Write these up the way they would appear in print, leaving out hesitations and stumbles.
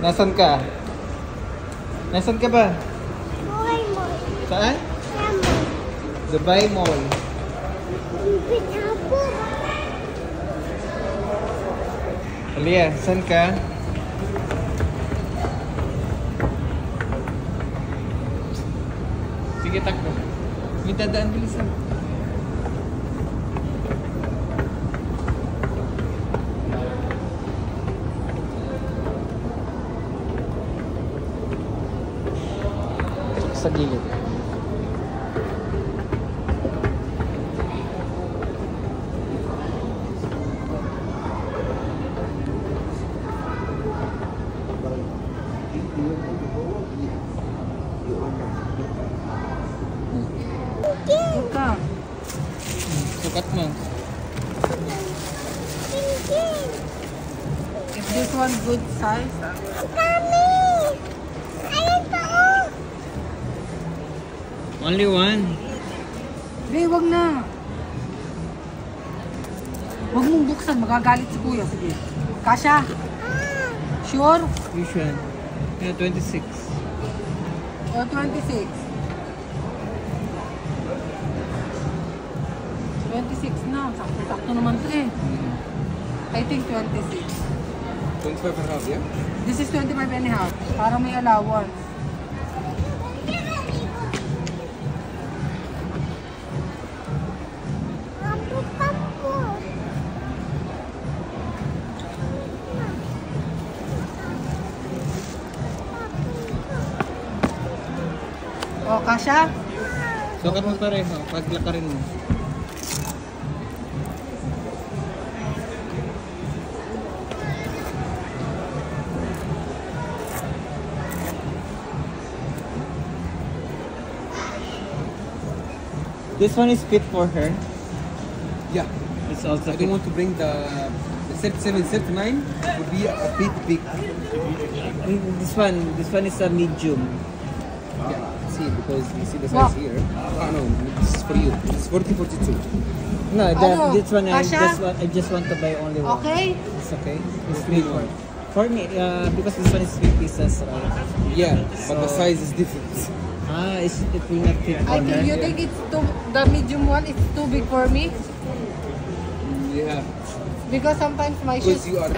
Nasaan ka? Nasaan ka ba? Dubai Mall. Saan? Mall. Dubai Mall. Alia, saan ka? Sige, takbo. May dadaan, bilisan. Sa gilid. Suka. Sukat mo. Is this one good size? Only one. Be, wag na. Wag mong buksan, magagalit si kuya. Sige. Kasha? Sure? Which one? Yeah, 26. O 26? 26 na. Sakto naman ito eh. I think 26. 25 and a half, yeah? This is 25 and a half. Para may allowance. O, Kasha? Sukat mo pareho. Paglakarin mo. This one is fit for her. Yeah. It's also I don't want to bring the 37, 39 would be a bit big. This one is a medium. Yeah. See, because you see the Wow. size here. Oh no, this is for you. This is 40, 42. No, Ano? this one Kasha? I just want to buy only one. Okay? It's okay. It's fit for me because this one is 3 pieces, right? Yeah, but the So- size is different. It will not fit I on think her. you think it's too, the medium one is too big for me? Yeah, Because sometimes my because shoes... you are.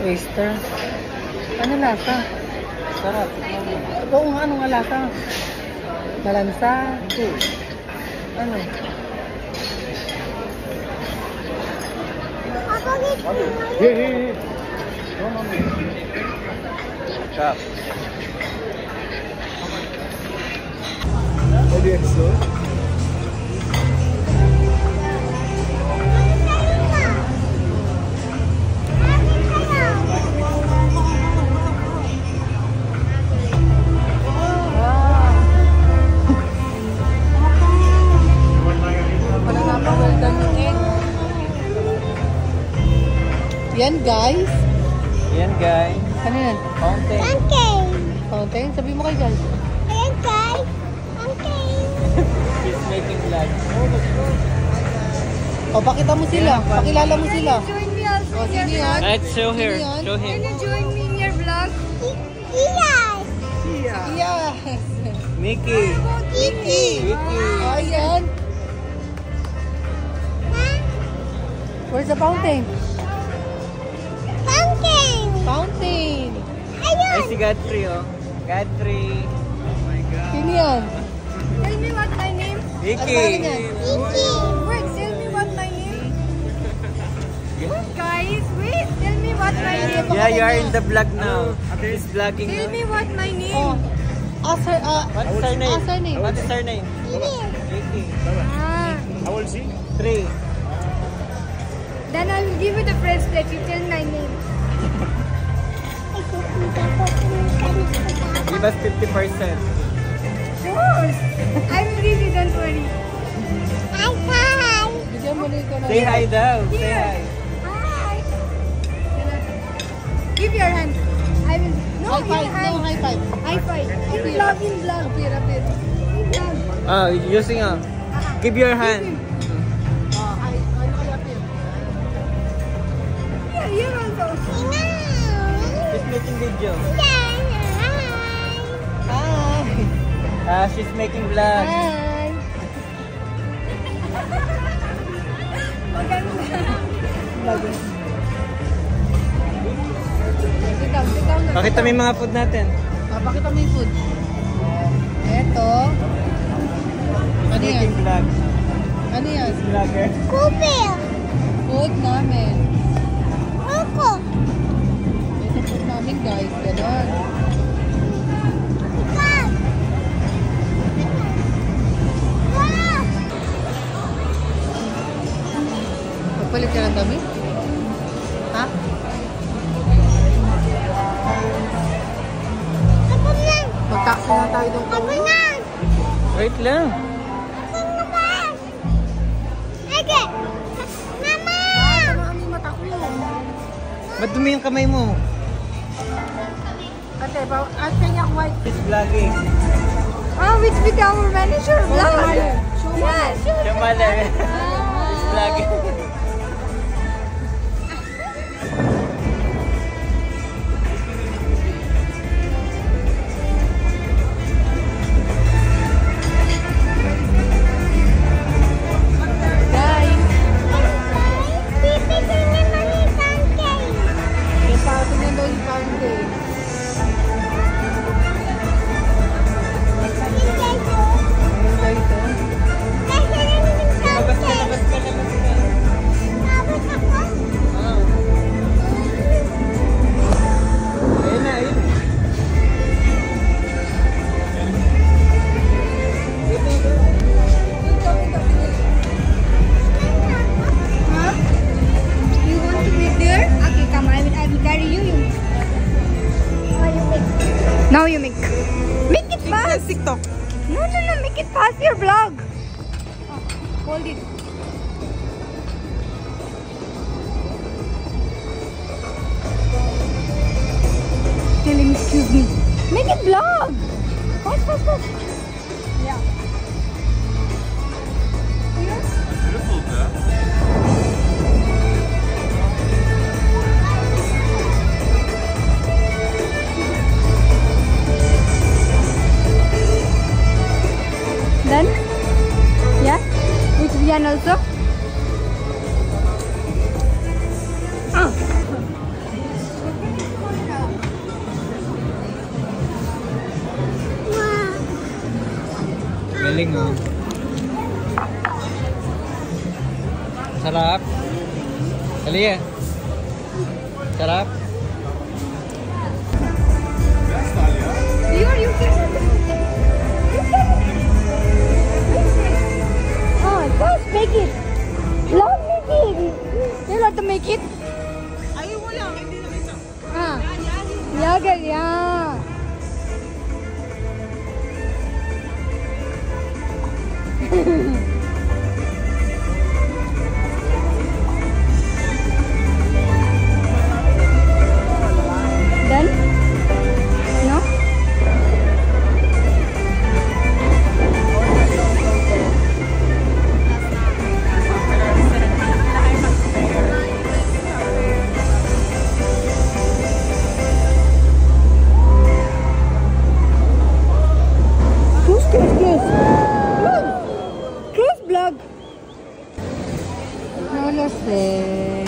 Oyster. Ano lasa? Sarap. Oo nga, anong lasa? Malansa. Ano? Chop. Wala nga pa, well done yung egg. Yan guys. Yan, guys. Ano yan? Fountain. Fountain? Sabi mo kay guys. She's making vlog. O, pakita mo sila. Pakilala mo sila. Join me also O, in sino your yan? vlog. Let's show her. Sino yan? Show him. Can you join me in your vlog? Yes. Mickey. Kiki. O, yan. Where's the fountain? Fountain. Ay, si Godfrey, oh. Godfrey. Sino yan? Tell me what my name. Mickey. Ano yan? Wait, tell me what my name. Guys, wait. Tell me what my name. Yeah, you are in the vlog now. She's vlogging Tell now. me what my name. Oh. Ask her, What is her name? ask her name. What is her name? Mickey. Ah, 3. then I will give you the friends that you tell my name. Give us 50%. Of course. I will give you, don't worry. Bigyan mo na ito na. Say hi daw. Say Here. hi. Hi. Give your hand. I will. No, High five. your hand. No, high five. High five. In vlog, in vlog. Apir, apir. In vlog. Oh, using a. Give your hand. Yeah, you also. She's making video. Hi. She's making vlog. Hi. Maganda. Sit down na. Pakita mo yung mga food natin. Pakita mo yung food. Eto. Ano yan? Making vlog. Ano yan? Vlogger. Food namin. Ako. Ito food namin guys. Ganon. Magpalit ka ng dami? Ha? Magtaksi na tayo doon. Wait lang. Ano ang yung mata ko? Ba't dumi yung kamay mo? Ate, ate niya white. She's vlogging. Oh, which become our manager vlog. Schumacher. Yeah, sure. Your mother. She's vlogging. Guys, ipatong yan daw yung pancake. Ayun guys, oh. Labas ka, labas ka, labas ka. Ah. Ayun na, ayun. Huh? You want to make there? Okay, come. I will carry you. Now you make. Make it fast. TikTok. No, make it fast. Your vlog. Oh, hold it. Tell him, excuse me. Make it vlog. Fast. Yeah. Done? Yeah? Which Vian also? Galing oh. Sarap. Kaliya. Sarap. You can. Just make it. Love make it. You know how to make it? Ayaw mo lang, hindi na kita. Ah. Yeah, girl, yeah. Done? No? Close vlog. Namaste.